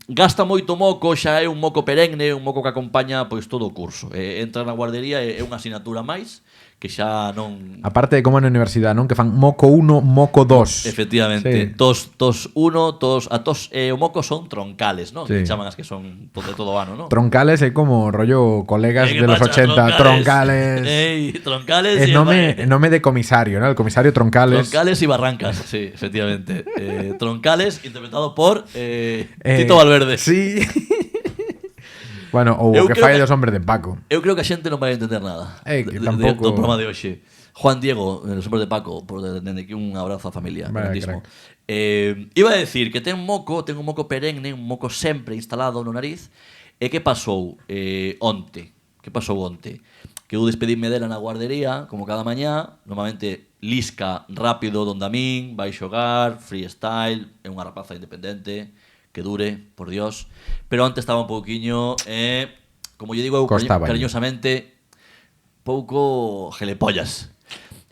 Gasta moito moco, xa é un moco perenne, un moco que acompaña pois todo o curso. Entra na guardería é unha asignatura máis que xa non... Aparte de como na universidade, non? Que fan moco 1, moco 2. Efectivamente. Sí. Tos 1, a tos e o moco son troncales, non? Sí. Que chaman as que son de todo ano, non? Troncales é como rollo colegas Que de los pasa, 80. Troncales. Troncales Es nome de comisario, ¿no? El comisario Troncales. Troncales y Barrancas, sí, efectivamente. Troncales, interpretado por Tito Valverde. Sí. Bueno, ou o que fai dos hombres de Paco. Eu creo que a xente non vai entender nada Que tampouco... do programa de hoxe. Juan Diego, los hombres de Paco, por dende aquí un abrazo a familia. Vale, Grandísimo. Iba a decir que ten un moco perenne, un moco sempre instalado no nariz. E que pasou onte? Que pasou onte? Que eu despedíme dela na guardería, como cada mañá, normalmente lisca rápido donde a min, vai xogar, freestyle, é unha rapaza independente, que dure, por Dios. Pero antes estaba un pouquiño, como lle digo eu cariñosamente, pouco gelepollas.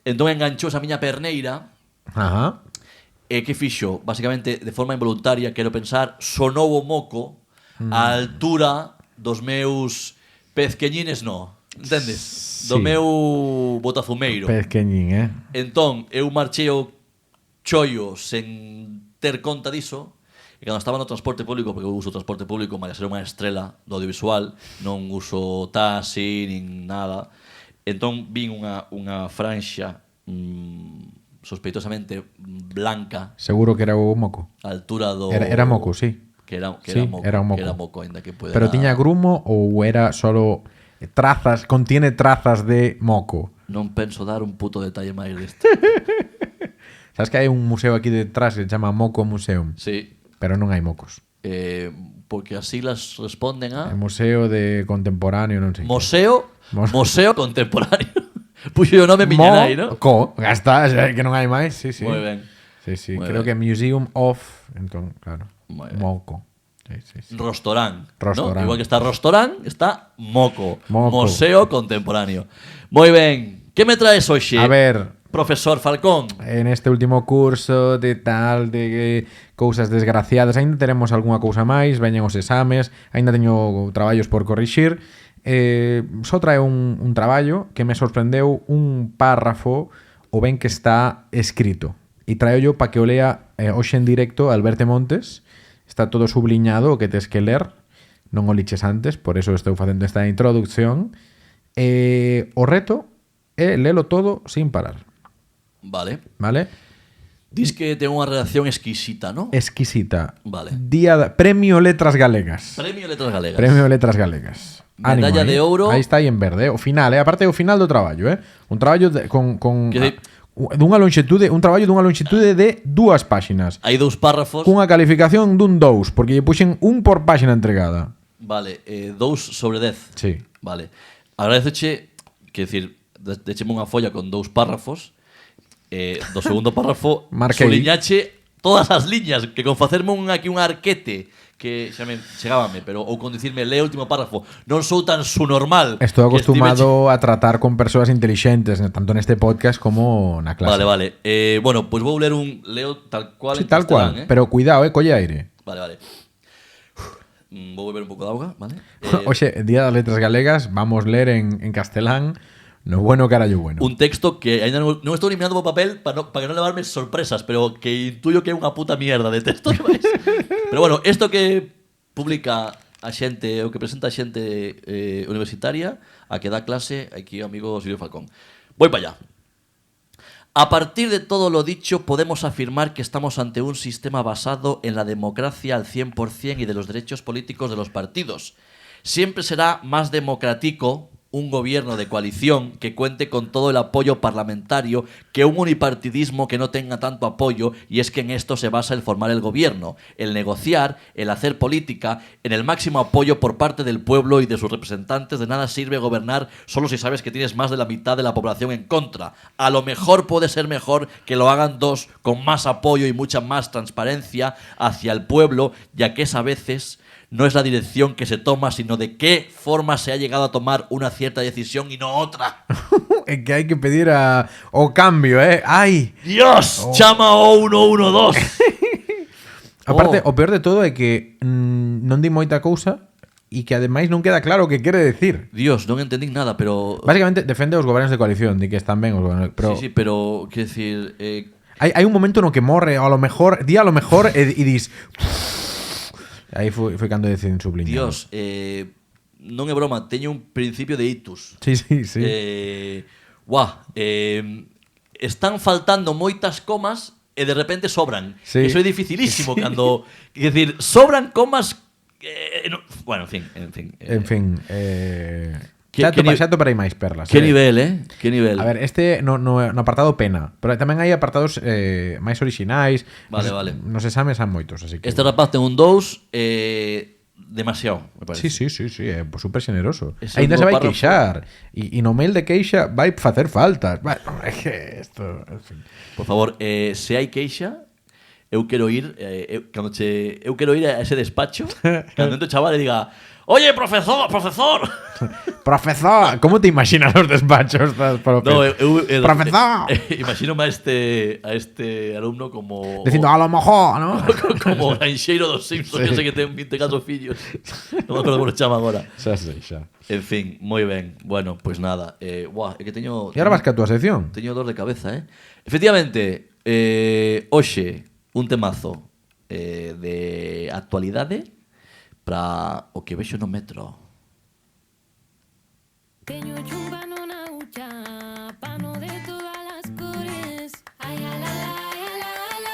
Entón enganchou a miña perneira. Ajá. E que fixo? Basicamente, de forma involuntaria, quero pensar, sonou o moco á altura dos meus pezqueñines, entendes? Do meu botafumeiro. Pezqueñín, Entón, eu marchei o chollo sen ter conta diso. E cando estaba no transporte público, porque eu uso transporte público, para ser unha estrela do audiovisual, non uso taxi, nin nada. Entón, vin unha franxa sospeitosamente blanca. Seguro que era o moco. A altura do... Era moco, sí. Que era sí, moco. Era un moco. Que era moco, ainda que pueda... Pero tiña grumo ou era solo trazas, contiene trazas de moco? Non penso dar un puto detalle máis deste. Sabes que hai un museo aquí detrás que se chama Moco Museum? Sí. Pero non hai mocos. Porque as siglas responden a... É Museo de Contemporáneo, non sei. Museo Contemporáneo. Puxo o nome miña nai, non? Moco, gasta, que non hai máis. Sí, sí. Moi ben. Sí. Muy Creo bien. que Museum of... Entón, claro. Muy bien. Moco. Sí. Rostorán. Rostorán. ¿no? Igual que está Rostorán, está Moco. Moco. Museo Contemporáneo. Moi ben. Que me traes hoxe? A ver, Profesor Falcón. en este último curso de tal, de cousas desgraciadas, ainda teremos algunha cousa máis, veñen os exames, ainda teño traballos por corrixir. Só trae un traballo que me sorprendeu un párrafo o ben que está escrito. E traio yo para que o lea hoxe en directo Alberto Montes. Está todo subliñado o que tes que ler. Non o liches antes, por eso estou facendo esta introducción. O reto é lelo todo sin parar. Vale. Vale? Dis que ten unha redacción exquisita, ¿no? Exquisita. Vale. Premio Letras Galegas. Premio Letras Galegas. Premio Letras Galegas. Medalla Ánimo, de ouro. Aí está aí en verde, o final, aparte o final do traballo, Un traballo con dunha lonxitude, un traballo dunha lonxitude de 2 páxinas. Hai 2 párrafos. Cunha calificación dun 2, porque lle puxen un por páxina entregada. Vale, 2 sobre 10. Sí. Vale. Agradeceche, que decir, décheme unha folla con 2 párrafos. Do segundo párrafo Marquei. suliñache todas as liñas, que con facerme aquí un arquete que xa me chegábame, pero ou con dicirme lee o último párrafo, non sou tan subnormal. Estou acostumado a tratar con persoas inteligentes, tanto neste podcast como na clase. Vale. Bueno, pois vou ler leo tal cual. Sí, tal cual, pero cuidado, colle aire. Vale. Vou beber un pouco de auga, vale? Oxe, Día das Letras Galegas, vamos ler en castelán no bueno carallo bueno. Un texto que ainda non estou ni mirando por papel para que non levarme sorpresas, pero que intuyo que é unha puta mierda de texto, ¿sabes? Pero bueno, isto que publica a xente, o que presenta a xente universitaria, a que dá clase aquí o amigo Silvio Falcón. Voy para allá. A partir de todo lo dicho, podemos afirmar que estamos ante un sistema basado en la democracia al 100% y de los derechos políticos de los partidos. Siempre será más democrático un gobierno de coalición que cuente con todo el apoyo parlamentario que un unipartidismo que no tenga tanto apoyo, y es que en esto se basa el formar el gobierno, el negociar, el hacer política, en el máximo apoyo por parte del pueblo y de sus representantes. De nada sirve gobernar solo si sabes que tienes más de la mitad de la población en contra. A lo mejor puede ser mejor que lo hagan dos, con más apoyo y mucha más transparencia hacia el pueblo, ya que es a veces no es la dirección que se toma, sino de qué forma se ha llegado a tomar una cierta decisión y no otra. Es que hay que pedir o cambio, ¡Ay! ¡Dios! ¡Chama o 112! Aparte, o peor de todo é que non di moita cousa e que ademais non queda claro o que quere decir. Dios, non entendín nada, pero... Básicamente defende os gobernos de coalición, di que están ben os gobernos, pero Sí, pero, quero decir... hai un momento no que morre, o a lo mejor, di a lo mejor e dis... Aí foi cando deciden subliñar. Dios, non é broma, teño un principio de ictus. Sí. Están faltando moitas comas e de repente sobran. Sí. Eso é dificilísimo cando... Quer decir, sobran comas... Bueno, en fin. Xa toparei máis perlas. Que nivel, Que nivel. A ver, este no apartado pena, pero tamén hai apartados máis orixinais. Vale. Nos exames han moitos, así que... Este rapaz ten un 2 demasiado, me parece. Sí, é super generoso. Ese Ainda se vai párrafo. queixar e no mail de queixa vai facer faltas. Bueno, é que isto, en fin. Por favor, se hai queixa, eu quero ir eu quero ir a ese despacho cando entre o chaval e diga: "Oye, profesor". Profesor, ¿cómo te imaginas los despachos? No, Profesor. Imagínome a este alumno como Diciendo, a lo mejor, ¿no? como Ganxeiro dos Simpsons, que sei que ten 24 fillos. Non me acordo como chama agora. Xa. En fin, moi ben. Bueno, pues nada, é que teño E ahora vas que a túa sección. Teño dor de cabeza, Efectivamente, hoxe un temazo de actualidade para o que vexo no metro. Teño chumba nona hucha, pano de todas las cores. Ay, ala, ala,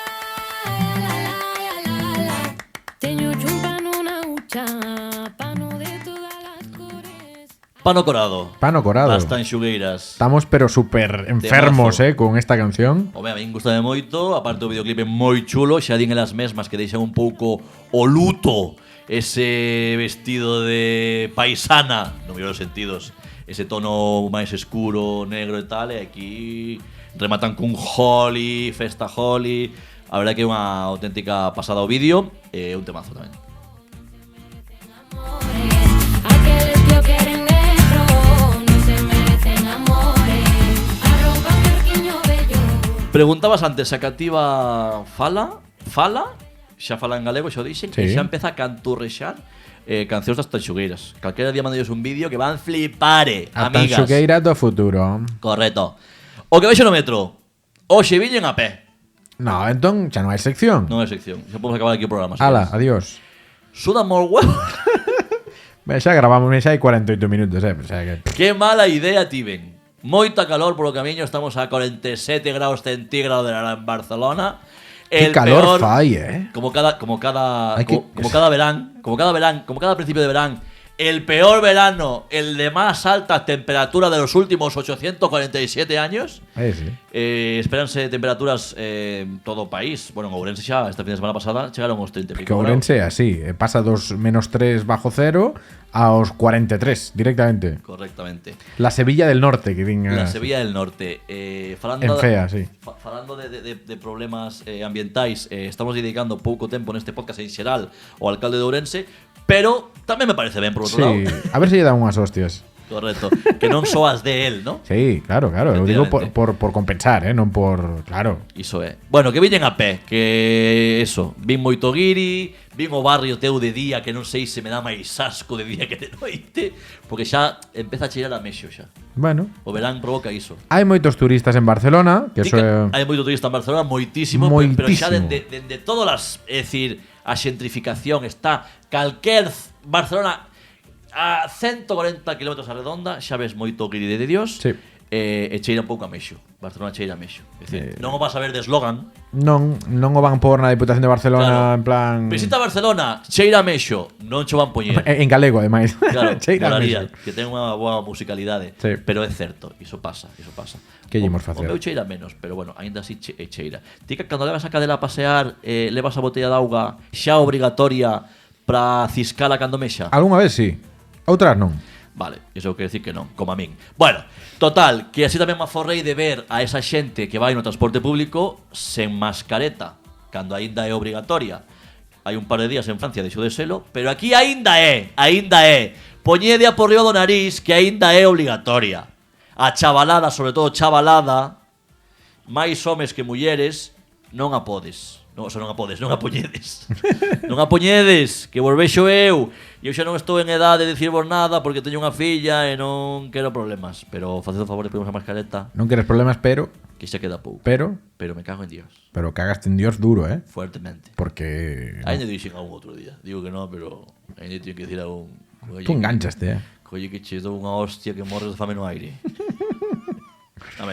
ala. Teño chumba nona hucha, pano de todas las cores. Pano corado. Pano corado. Das tanxugueiras. Estamos pero súper enfermos, Temazo. con esta canción. Home, a min gustame moito, aparte o videoclip é moi chulo, xa din elas mesmas que deixan un pouco o luto, ese vestido de paisana, no mellor dos sentidos, ese tono máis escuro, negro e tal, e aquí rematan cun Holly, festa Holly. A verdade que é unha auténtica pasada o vídeo, e un temazo tamén. Aqueles que o queren dentro, non se merecen amores. Arroba un arquiño bello. Preguntabas antes a cativa fala, xa fala en galego, xa o dixen, Sí. e xa empeza a canturrexar cancións das tanxugueiras. Calquera día mandalles un vídeo que van flipare, A amigas. Tanxugueira do futuro. Correcto. O que vexo no metro, hoxe viñen a pé. No, entón xa non hai sección. Non é sección, xa podemos acabar aquí o programa. se Ala, queres. adiós. Suda mol huevo. Xa gravamos, xa hai 48 minutos, o sea que... Que mala idea tiven. Moita calor polo camiño, estamos a 47 graus centígrados en Barcelona. Que calor fai, Como cada Hay que- como cada verán, como cada principio de verán, el peor verano, el de más alta temperatura de los últimos 847 años. Sí. Espéranse temperaturas en todo o país. Bueno, en Ourense xa, esta fin de semana pasada, chegaron aos 30 e Que pico graus. Ourense é así, pasa dos -3 bajo cero aos 43 directamente. Correctamente. La Sevilla del Norte, que vinga. La Sevilla del Norte. Falando En fea, sí. Falando de problemas ambientais, estamos dedicando pouco tempo neste podcast en xeral ao alcalde de Ourense, pero tamén me parece ben por outro Sí, lado. a ver se lle dan unhas hostias. Correcto. Que non soas de él, ¿no? Sí, claro, claro. Lo digo Efectivamente. por compensar, non por... Claro. Iso é. Bueno, que viñen a pé, que eso, vin moito guiri, vin o barrio teu de día, que non sei se me dá máis asco de día que de noite, porque xa empeza a cheirar a mexo xa. Bueno. O verán provoca iso. Hai moitos turistas en Barcelona, que eso é... Hai moito turista en Barcelona, moitísimo, pero xa dende todas as, é dicir, a xentrificación está calquer Barcelona a 140 km a redonda, xa ves moito guiri de Dios. Sí. E cheira un pouco a mexo. Barcelona cheira a mexo. É dicir, non o vas a ver de eslogan. Non o van por na Diputación de Barcelona, Claro. en plan... Visita Barcelona, cheira a mexo. Non cho van poñer. En galego, ademais. Claro, Cheira a molaría, mexo. que ten unha boa musicalidade. Sí. Pero é certo, iso pasa. Que lle imos O facer? meu cheira menos, pero bueno, aínda así cheira. Ti que cando levas a cadela a pasear, levas a botella de auga xa obrigatoria para ciscala cando mexa? Algúnha vez sí, outras non. Vale, iso quere decir que non, como a min. Bueno, total, que así tamén me aforrei de ver a esa xente que vai no transporte público sen mascareta, cando aínda é obrigatoria. Hai un par de días en Francia deixou de selo, pero aquí aínda é. Poñede a por río do nariz que aínda é obrigatoria. A chavalada, sobre todo chavalada, máis homes que mulleres, non a podes. Non, non a podes, non a poñedes. Non a poñedes, que vos vexo eu. E eu xa non estou en edade de dicirvos nada porque teño unha filla e non quero problemas. Pero faced o favor de ponervos a mascareta, Non queres problemas, pero que xa queda pouco. Pero me cago en Dios. cagaste en Dios duro, Fuertemente. Porque Ainda dixen algún outro día. Digo que non, pero ainda teño que dicir algún. tú enganchaste, Colle que che dou unha hostia que morres de fame no aire.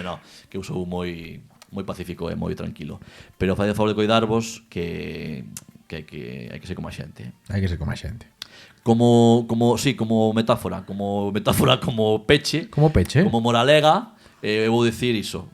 No, que eu sou moi pacífico e moi tranquilo. Pero fai o favor de coidarvos que hai que ser como a xente. Hai que ser como a xente. Como metáfora, como peche, Como peche? como moralega, eu vou dicir iso.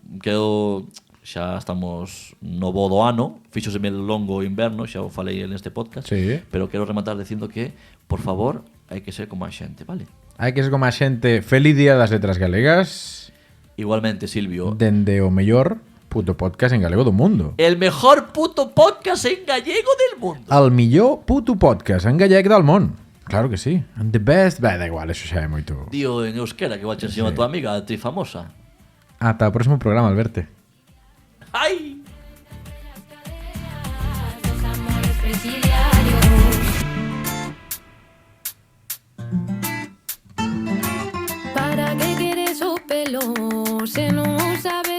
Xa estamos no bo do ano, fíxoseme longo o inverno, xa o falei neste podcast, Sí. pero quero rematar dicindo que, por favor, hai que ser como a xente, vale? Hai que ser como a xente. Feliz Día das Letras Galegas. Igualmente, Silvio. Dende o mellor puto podcast en galego do mundo. El mejor puto podcast en gallego del mundo. El millor puto podcast en gallec del món. Claro que sí. And the best... Da igual, eso xa é moito... Dio en euskera, que igual che enseñou a tua amiga, a actriz famosa. Ata o próximo programa, Alberto. ¡Ay! Los amores presidiarios. ¿Para qué quiere su pelo? Se no sabe